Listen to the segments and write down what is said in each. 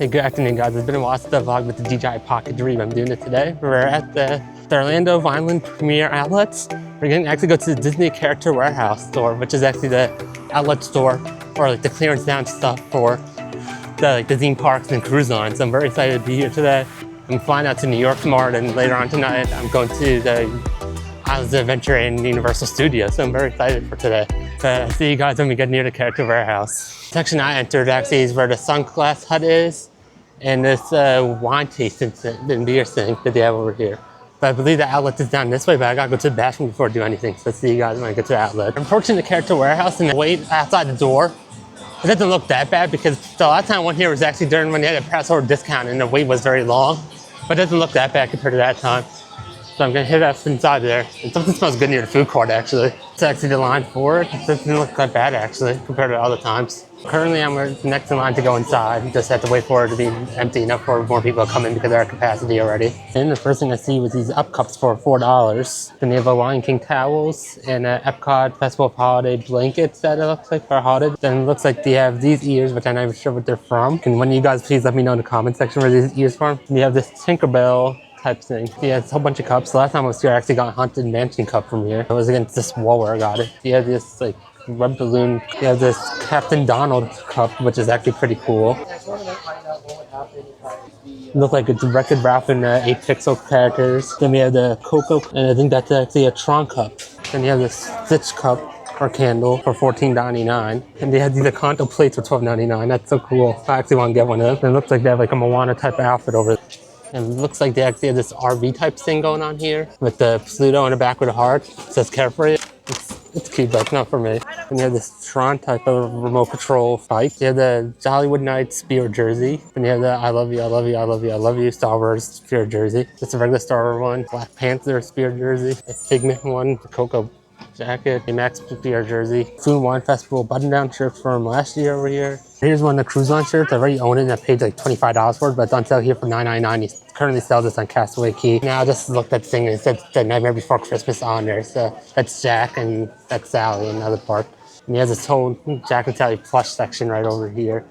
Hey, good afternoon, guys. It's been a while since I vlogged with the DJI Pocket 3, but I'm doing it today. We're at the Orlando Vineland Premier Outlets. We're going to actually go to the Disney Character Warehouse store, which is actually the outlet store or like the clearance down stuff for the theme parks and cruise lines. I'm very excited to be here today. I'm flying out to New York tomorrow, and later on tonight, I'm going to the Islands of Adventure and Universal Studios, so I'm very excited for today. But I'll see you guys when we get near the Character Warehouse. The section I entered actually is where the Sunglass Hut is, and this wine tasting and beer thing that they have over here. But I believe the outlet is down this way, but I gotta go to the bathroom before I do anything. So I'll see you guys when I get to the outlet. I'm approaching the Character Warehouse and the wait outside the door. It doesn't look that bad because the last time I went here was actually during when they had a press order discount and the wait was very long. But it doesn't look that bad compared to that time. So I'm gonna hit up inside there. And something smells good near the food court actually. It's actually the line for it. It doesn't look that bad actually compared to other times. Currently I'm next in line to go inside. Just have to wait for it to be empty enough for more people to come in because they're at capacity already. And the first thing I see was these up cups for $4. Then they have a Lion King towels and a Epcot Festival of Holiday blankets that it looks like for holiday. Then it looks like they have these ears, which I'm not even sure what they're from. And one of you guys please let me know in the comment section where these ears from. And you have this Tinkerbell type thing. Yeah, it's a whole bunch of cups. The last time I was here, I actually got a Haunted Mansion cup from here. It was against this wall where I got it. You have this like red balloon. You have this Captain Donald cup, which is actually pretty cool. Look like it's Wreck-It Ralph and 8-pixel characters. Then we have the Coco, and I think that's actually a Tron cup. Then you have this Stitch cup or candle for $14.99. And they have these Encanto plates for $12.99. That's so cool. I actually want to get one of them. It looks like they have like a Moana type outfit over there. And it looks like they actually have this RV type thing going on here with the Pluto in the back with a heart. It says Carefree. It's cute, but it's not for me. And you have this Tron type of remote control fight. You have the Hollywood Nights Spirit jersey. And you have the I love you, I love you, I love you, I love you Star Wars Spirit jersey. Just a regular Star Wars one. Black Panther Spirit jersey. A Figment one. The Coco jacket. A Max Spirit jersey. Food and Wine Festival button-down shirt from last year over here. Here's one of the cruise line shirts. I already own it and I paid like $25 for it, but it's on sale here for $9.99. You currently sell this on Castaway Key. Now I just looked at the thing and it said The Nightmare Before Christmas on there. So that's Jack and that's Sally in another part. And he has this whole Jack and Sally plush section right over here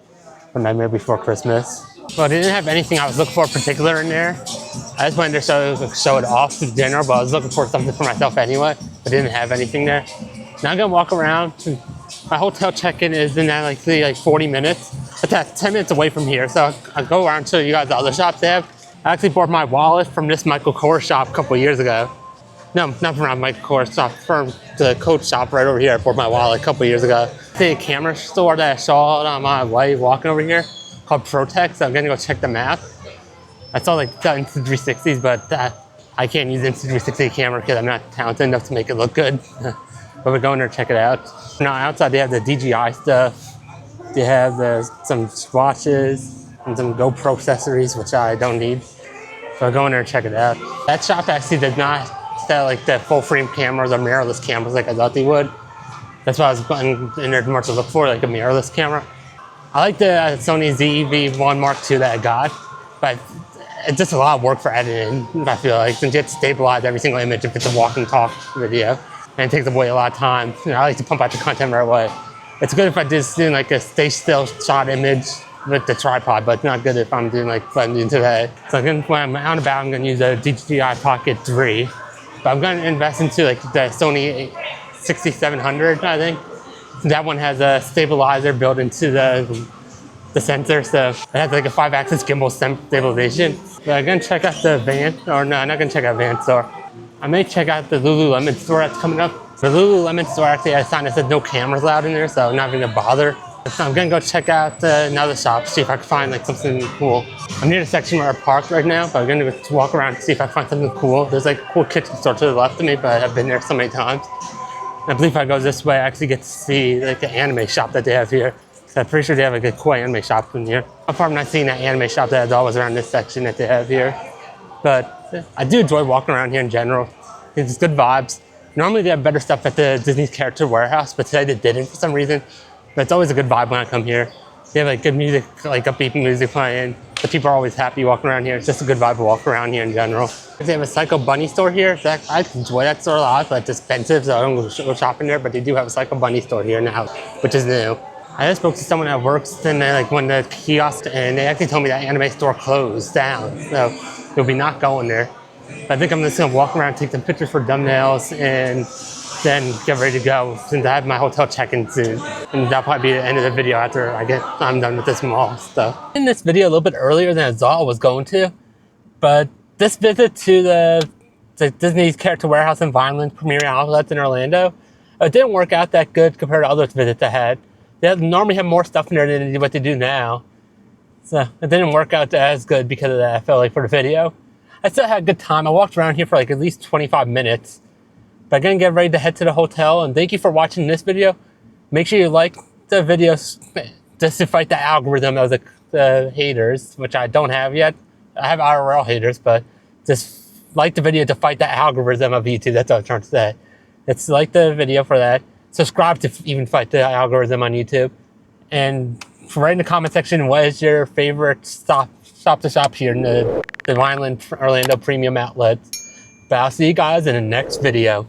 for Nightmare Before Christmas. Well, they didn't have anything I was looking for in particular in there. I just wanted to show it off to dinner, but I was looking for something for myself anyway, but didn't have anything there. Now I'm gonna walk around. My hotel check-in is in that like 40 minutes. But that's 10 minutes away from here, so I'll go around to you guys the other shops they have. I actually bought my wallet from this Michael Kors shop a couple years ago. No, not from Michael Kors shop, from the Coach shop right over here. I bought my wallet a couple years ago. The camera store that I saw on my way walking over here called Protect, so I'm gonna go check them out. I saw like the Insta360s, but I can't use Insta360 camera because I'm not talented enough to make it look good. But we're going there to check it out. Now outside they have the DJI stuff. They have some watches and some GoPro accessories, which I don't need. So I'll go in there and check it out. That shop actually did not sell like the full frame cameras or mirrorless cameras like I thought they would. That's why I was going in there more to look for, like a mirrorless camera. I like the Sony ZV-1 Mark II that I got, but it's just a lot of work for editing, I feel like, since you have to stabilize every single image if it's a walk and talk video. And it takes away a lot of time. You know, I like to pump out the content right away. It's good if I just do like a stay still shot image with the tripod, but it's not good if I'm doing like what I'm doing today. So when I'm out and about, I'm gonna use the DJI Pocket 3. But I'm gonna invest into like the Sony 6700, I think. That one has a stabilizer built into the sensor, so it has like a 5-axis gimbal stabilization. But I'm gonna check out the van, or no, I'm not gonna check out van store. I may check out the Lululemon store that's coming up. The Lululemon store actually has a sign that says no cameras allowed in there, so I'm not even gonna bother. So I'm gonna go check out another shop, see if I can find like something cool. I'm near the section where I parked right now, but I'm gonna go walk around and see if I find something cool. There's like a cool kitchen store to the left of me, but I've been there so many times. And I believe if I go this way, I actually get to see like the anime shop that they have here. So I'm pretty sure they have like a cool anime shop in here. I'm probably not seeing that anime shop that is always around this section that they have here. But I do enjoy walking around here in general. It's good vibes. Normally they have better stuff at the Disney Character Warehouse, but today they didn't for some reason. But it's always a good vibe when I come here. They have like good music, like upbeat music playing. The people are always happy walking around here. It's just a good vibe to walk around here in general. They have a Psycho Bunny store here. I enjoy that store a lot, but it's expensive, so I don't go shopping there. But they do have a Psycho Bunny store here now, which is new. I just spoke to someone that works in like one of the kiosks, and they actually told me that anime store closed down, so you'll be not going there. But I think I'm just gonna walk around, take some pictures for thumbnails, and then get ready to go since I have my hotel check-in soon. And that'll probably be the end of the video after I'm done with this mall stuff. In this video a little bit earlier than I thought I was going to, but this visit to the Disney's Character Warehouse in Vineland Premier Outlets in Orlando, it didn't work out that good compared to other visits I had. They normally have more stuff in there than what they do now. So it didn't work out as good because of that, I felt like, for the video. I still had a good time. I walked around here for like at least 25 minutes. But I'm gonna get ready to head to the hotel, and thank you for watching this video. Make sure you like the video just to fight the algorithm of the haters, which I don't have yet. I have IRL haters, but just like the video to fight the algorithm of YouTube. That's what I'm trying to say. It's like the video for that. Subscribe to even fight the algorithm on YouTube. And write in the comment section, what is your favorite shop to shop here in the Vineland Orlando Premium Outlet. But I'll see you guys in the next video.